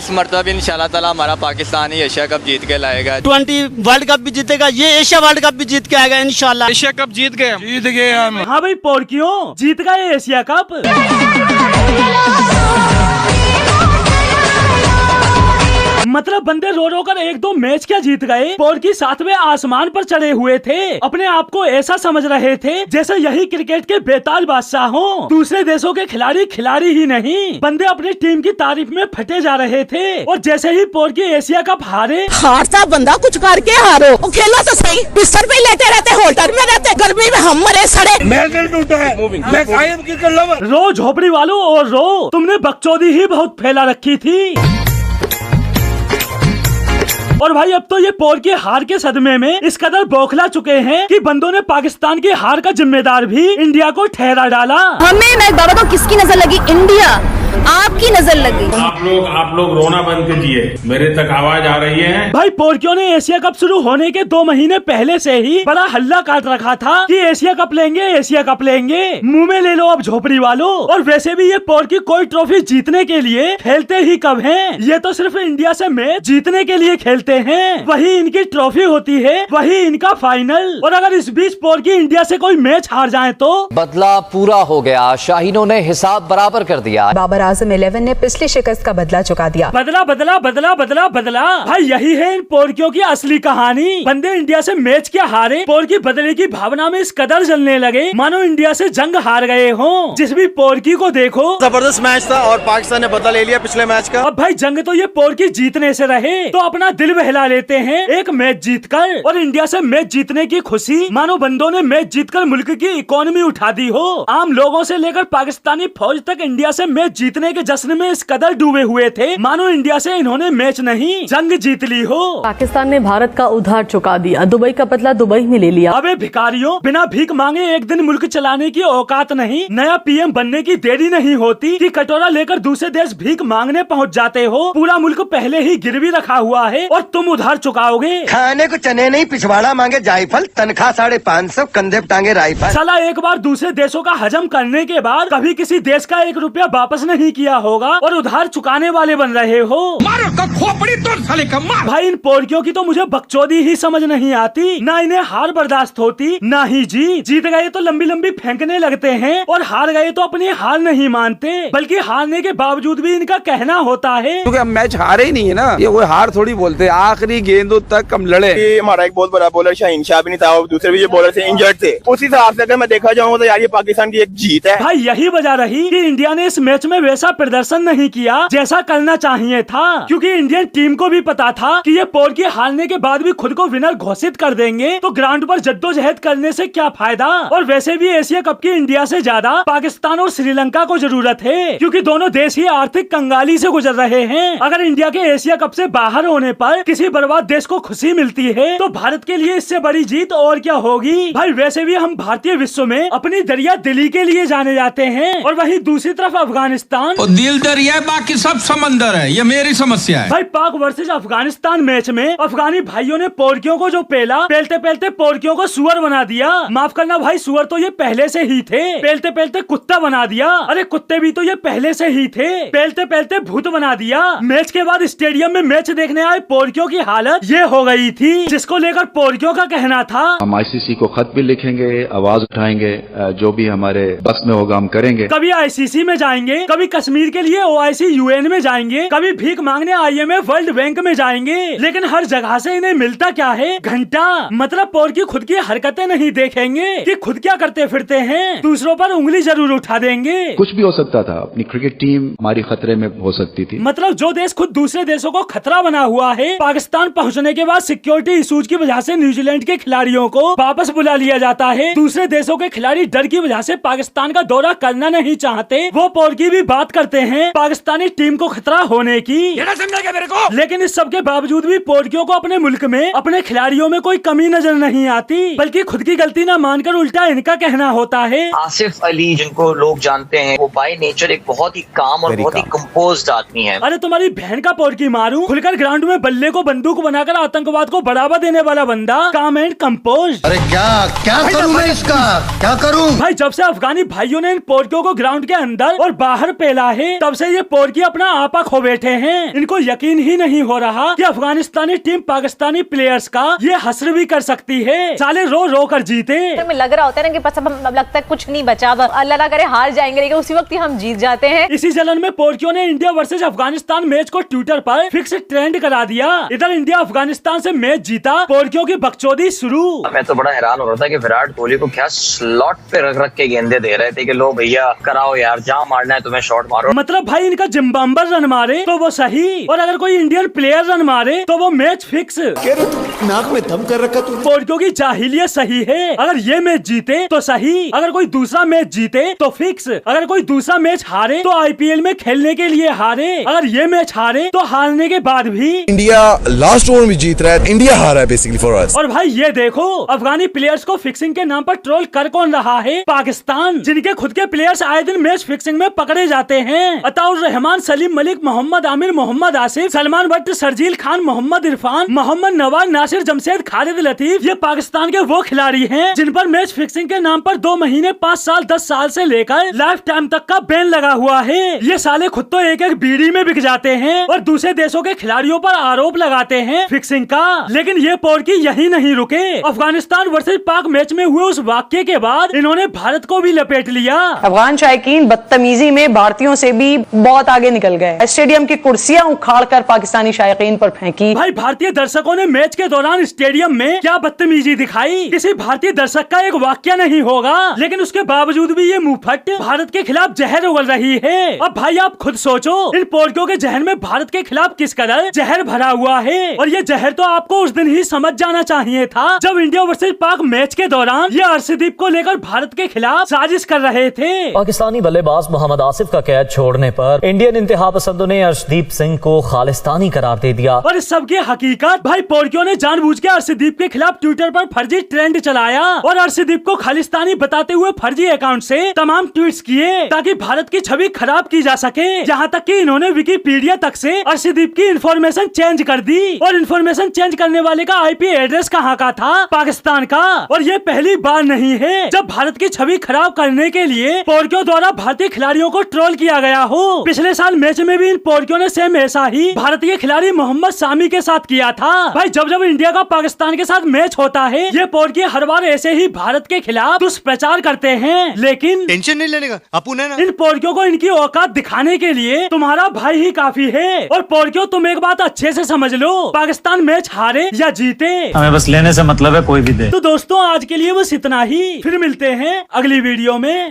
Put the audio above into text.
इस मरतबा भी इंशाल्लाह ताला हमारा पाकिस्तान ही एशिया कप जीत के लाएगा। 20 वर्ल्ड कप भी जीतेगा, ये एशिया वर्ल्ड कप भी जीत के आएगा इंशाल्लाह। एशिया कप जीत गए हम। हाँ भाई पोर्कियों जीत गए एशिया कप। मतलब बंदे रो रो कर 1-2 मैच क्या जीत गए। पोर्की 7वें आसमान पर चढ़े हुए थे, अपने आप को ऐसा समझ रहे थे जैसे यही क्रिकेट के बेताज बादशाह हों। दूसरे देशों के खिलाड़ी ही नहीं, बंदे अपनी टीम की तारीफ में फटे जा रहे थे। और जैसे ही पोर्की एशिया कप हारता बंदा कुछ करके हारो, खेला तो सही, बिस्तर पे लेटे रहते, होटल में रहते, गर्मी में हम मरे सड़े। रो झोपड़ी वालों और रो, तुमने बकचोदी ही बहुत फैला रखी थी। और भाई अब तो ये पोर्की हार के सदमे में इस कदर बौखला चुके हैं कि बंदों ने पाकिस्तान की हार का जिम्मेदार भी इंडिया को ठहरा डाला। हमें मैं बाबा को किसकी नजर लगी? इंडिया, आपकी नजर लगी। आप लोग रोना बंद कीजिए, मेरे तक आवाज आ रही है। भाई पोर्कियों ने एशिया कप शुरू होने के 2 महीने पहले से ही बड़ा हल्ला काट रखा था कि एशिया कप लेंगे, एशिया कप लेंगे। मुंह में ले लो अब झोपड़ी वालों। और वैसे भी ये पोर्की कोई ट्रॉफी जीतने के लिए खेलते ही कब हैं? ये तो सिर्फ इंडिया से मैच जीतने के लिए खेलते हैं, वही इनकी ट्रॉफी होती है, वही इनका फाइनल। और अगर इस बीच पोर्की इंडिया से कोई मैच हार जाए तो बदला पूरा हो गया, शाहीनों ने हिसाब बराबर कर दिया। बाबर आजम 11 ने पिछली शिकस्त का बदला चुका दिया। बदला बदला बदला बदला बदला। भाई यही है इन पोर्कियों की असली कहानी। बंदे इंडिया से मैच क्या हारे, पोर्की बदले की भावना में इस कदर जलने लगे मानो इंडिया से जंग हार गए हों। जिस भी पोर्की को देखो, जबरदस्त मैच था और पाकिस्तान ने बदला ले लिया पिछले मैच का। अब भाई जंग तो ये पोर्की जीतने से रहे तो अपना दिल बहला लेते हैं एक मैच जीतकर। और इंडिया से मैच जीतने की खुशी मानो बंदों ने मैच जीतकर मुल्क की इकोनॉमी उठा दी हो। आम लोगों से लेकर पाकिस्तानी फौज तक इंडिया से मैच जीतने के जश्न में इस कदर डूबे हुए थे मानो इंडिया से इन्होंने मैच नहीं जंग जीत ली हो। पाकिस्तान ने भारत का उधार चुका दिया, दुबई का बदला दुबई में ले लिया। अबे भिखारियों, बिना भीख मांगे एक दिन मुल्क चलाने की औकात नहीं। नया पीएम बनने की देरी नहीं होती कि कटोरा लेकर दूसरे देश भीख मांगने पहुंच जाते हो। पूरा मुल्क पहले ही गिरवी रखा हुआ है और तुम उधार चुकाओगे। खाने को चने नहीं, पिछवाड़ा मांगे जायफल, तनख्वाह 550, कंधे टांगे राइफल। साला एक बार दूसरे देशों का हजम करने के बाद कभी किसी देश का 1 रुपया वापस नहीं किया होगा और उधार चुकाने वाले बन रहे हो। मारो तो खोपड़ी तोड़ साले का मार। भाई इन पोर्कियों की तो मुझे बकचोदी ही समझ नहीं आती, ना इन्हें हार बर्दाश्त होती ना ही जीत गए तो लंबी लंबी फेंकने लगते हैं और हार गए तो अपनी हार नहीं मानते, बल्कि हारने के बावजूद भी इनका कहना होता है क्योंकि हम मैच हारे ही नहीं है ना, ये कोई हार थोड़ी बोलते हैं। आखिरी गेंदों तक हम लड़े। हमारा एक बहुत बड़ा बॉलर शाहीन शाह भी नहीं था और दूसरे भी जो बॉलर थे इंजर्ड थे। उस हिसाब से अगर मैं देखा जाऊँ तो यार ये पाकिस्तान की एक जीत है। भाई यही वजह रही कि इंडिया ने इस मैच में वैसा प्रदर्शन नहीं किया जैसा करना चाहिए था, क्योंकि इंडियन टीम को भी पता था कि ये पोर्की हारने के बाद भी खुद को विनर घोषित कर देंगे तो ग्राउंड पर जद्दोजहद करने से क्या फायदा। और वैसे भी एशिया कप की इंडिया से ज्यादा पाकिस्तान और श्रीलंका को जरूरत है, क्योंकि दोनों देश ही आर्थिक कंगाली से गुजर रहे हैं। अगर इंडिया के एशिया कप से बाहर होने पर किसी बर्बाद देश को खुशी मिलती है तो भारत के लिए इससे बड़ी जीत और क्या होगी। भाई वैसे भी हम भारतीय विश्व में अपनी दरिया दिली के लिए जाने जाते हैं और वहीं दूसरी तरफ अफगानिस्तान दिल दरिया है, बाकी सब समंदर है, ये मेरी समस्या है। भाई पाक वर्सेज अफगानिस्तान मैच में अफगानी भाइयों ने पोर्कियों को जो पेला, पेलते पेलते पोर्कियों को सुअर बना दिया। माफ करना भाई, सुअर तो ये पहले से ही थे, पेलते पेलते कुत्ता बना दिया। अरे कुत्ते भी तो ये पहले से ही थे, पेलते पेलते भूत बना दिया। मैच के बाद स्टेडियम में मैच देखने आए पोर्कियों की हालत ये हो गई थी, जिसको लेकर पोर्कियों का कहना था हम आईसीसी को खत भी लिखेंगे, आवाज उठाएंगे, जो भी हमारे बस में होगा हम करेंगे। कभी आईसीसी में जाएंगे, कभी कश्मीर के लिए ओआईसी यूएन में जाएंगे, कभी भीख मांगने IMF वर्ल्ड बैंक में जाएंगे, लेकिन हर जगह से इन्हें मिलता क्या है? घंटा। मतलब पोर्की खुद की हरकतें नहीं देखेंगे कि खुद क्या करते फिरते हैं, दूसरों पर उंगली जरूर उठा देंगे। कुछ भी हो सकता था, अपनी क्रिकेट टीम हमारी खतरे में हो सकती थी। मतलब जो देश खुद दूसरे देशों को खतरा बना हुआ है, पाकिस्तान पहुंचने के बाद सिक्योरिटी इशूज की वजह से न्यूजीलैंड के खिलाड़ियों को वापस बुला लिया जाता है। दूसरे देशों के खिलाड़ी डर की वजह से पाकिस्तान का दौरा करना नहीं चाहते। वो पोर्की भी बात करते हैं पाकिस्तानी टीम को खतरा होने की, ये ना समझेगा मेरे को। लेकिन इस सब के बावजूद भी पोर्कियों को अपने मुल्क में अपने खिलाड़ियों में कोई कमी नजर नहीं आती, बल्कि खुद की गलती न मानकर उल्टा इनका कहना होता है। आसिफ अली जिनको लोग जानते हैं, वो बाय नेचर एक बहुत ही काम और बहुत ही कंपोज्ड आदमी है। अरे तुम्हारी बहन का पोर्की मारूं, खुलकर ग्राउंड में बल्ले को बंदूक बनाकर आतंकवाद को बढ़ावा देने वाला बंदा, काम एंड कंपोज। अरे क्या करूं मैं इसका, क्या करूं? भाई जब से अफगानी भाइयों ने इन पोर्कियों को ग्राउंड के अंदर और बाहर पेला है, तब से ये पोर्की अपना आपा खो बैठे हैं। इनको यकीन ही नहीं हो रहा कि अफगानिस्तानी टीम पाकिस्तानी प्लेयर्स का ये हसर भी कर सकती है। साले रो रो कर जीते। में लग रहा होता है ना कि बस अब लगता है कुछ नहीं बचा, अल्लाह ना करे हार जाएंगे, लेकिन उसी वक्त ही हम जीत जाते हैं। इसी जलन में पोर्कियों ने इंडिया वर्सेज अफगानिस्तान मैच को ट्विटर पर फिक्स ट्रेंड करा दिया। इधर इंडिया अफगानिस्तान से मैच जीता, पोर्कियों की बकचोदी शुरू। मैं तो बड़ा हैरान हो रहा था कि विराट कोहली को क्या स्लॉट पे रख रख के गेंदे दे रहे थे कि लो भैया कराओ यार, जहाँ मारना है तुम्हें शॉट मारो। मतलब भाई इनका जिम्बाम्बर रन मारे तो वो सही, और अगर कोई इंडियन प्लेयर रन मारे तो वो मैच फिक्स। नाक में दम कर रखा तू। पोर्कियों की जाहिलियत सही है, अगर ये मैच जीते तो सही, अगर कोई दूसरा मैच जीते तो फिक्स, अगर कोई दूसरा मैच हारे तो आईपीएल में खेलने के लिए हारे, अगर ये मैच हारे तो हारने के बाद भी इंडिया लास्ट ओवर में जीत रहा है, इंडिया हारा है बेसिकली फॉर अस। और भाई ये देखो अफगानी प्लेयर्स को फिक्सिंग के नाम पर ट्रोल कर कौन रहा है? पाकिस्तान, जिनके खुद के प्लेयर्स आए दिन मैच फिक्सिंग में पकड़े जाते हैं। अताउर रहमान, सलीम मलिक, मोहम्मद आमिर, मोहम्मद आसिफ, सलमान भट्ट, शर्जील खान, मोहम्मद इरफान, मोहम्मद नवाज, नासिर जमशेद, खालिद लतीफ, ये पाकिस्तान के वो खिलाड़ी हैं जिन पर मैच फिक्सिंग के नाम पर 2 महीने, 5 साल, 10 साल से लेकर लाइफ टाइम तक का बैन लगा हुआ है। ये साले खुद तो एक एक बीड़ी में बिक जाते हैं और दूसरे देशों के खिलाड़ियों पर आरोप लगाते हैं फिक्सिंग का। लेकिन ये पोर्की यही नहीं रुके। अफगानिस्तान वर्सेज पाक मैच में हुए उस वाक्य के बाद इन्होंने भारत को भी लपेट लिया। अफगान शायकीन बदतमीजी में भारतीयों से भी बहुत आगे निकल गए। स्टेडियम की कुर्सियां उखाड़ कर पाकिस्तानी शायकीन पर फेंकी। भाई भारतीय दर्शकों ने मैच के दौरान स्टेडियम में क्या बदतमीजी दिखाई? किसी भारतीय दर्शक का एक वाक्य नहीं होगा, लेकिन उसके बावजूद भी ये मुंहफट भारत के खिलाफ जहर उगल रही है। अब भाई आप खुद सोचो, इन पोर्कियों के जहर में भारत के खिलाफ किस कदर जहर भरा हुआ है। और ये जहर तो आपको उस दिन ही समझ जाना चाहिए था जब इंडिया वर्सेज पाक मैच के दौरान ये अर्शदीप को लेकर भारत के खिलाफ साजिश कर रहे थे। पाकिस्तानी बल्लेबाज मोहम्मद आसिफ का कैद छोड़ने पर इंडियन इंतहा पसंदों ने अर्शदीप सिंह को खालिस्तानी करार दे दिया। और इस सब की हकीकत भाई पोर्कियों ने जानबूझ के अर्शदीप के खिलाफ ट्विटर पर फर्जी ट्रेंड चलाया और अर्शदीप को खालिस्तानी बताते हुए फर्जी अकाउंट से तमाम ट्वीट्स किए ताकि भारत की छवि खराब की जा सके। यहाँ तक कि इन्होंने विकिपीडिया तक से अर्शदीप की इंफॉर्मेशन चेंज कर दी। और इंफॉर्मेशन चेंज करने वाले का आईपी एड्रेस कहाँ का था? पाकिस्तान का। और ये पहली बार नहीं है जब भारत की छवि खराब करने के लिए पोर्कियों द्वारा भारतीय खिलाड़ियों को ट्रोल किया गया हो। पिछले साल मैच में भी इन पोर्कियों ने सेम ऐसा ही भारतीय खिलाड़ी मोहम्मद सामी के साथ किया था। भाई जब जब इंडिया का पाकिस्तान के साथ मैच होता है ये पोर्की हर बार ऐसे ही भारत के खिलाफ दुष्प्रचार करते हैं। लेकिन टेंशन नहीं लेने का, अपुन है ना। इन पोर्कियों को इनकी औकात दिखाने के लिए तुम्हारा भाई ही काफी है। और पोर्कियों तुम एक बात अच्छे से समझ लो, पाकिस्तान मैच हारे या जीते हमें बस लेने से मतलब है, कोई भी दे। तो दोस्तों आज के लिए बस इतना ही, फिर मिलते हैं अगली वीडियो में।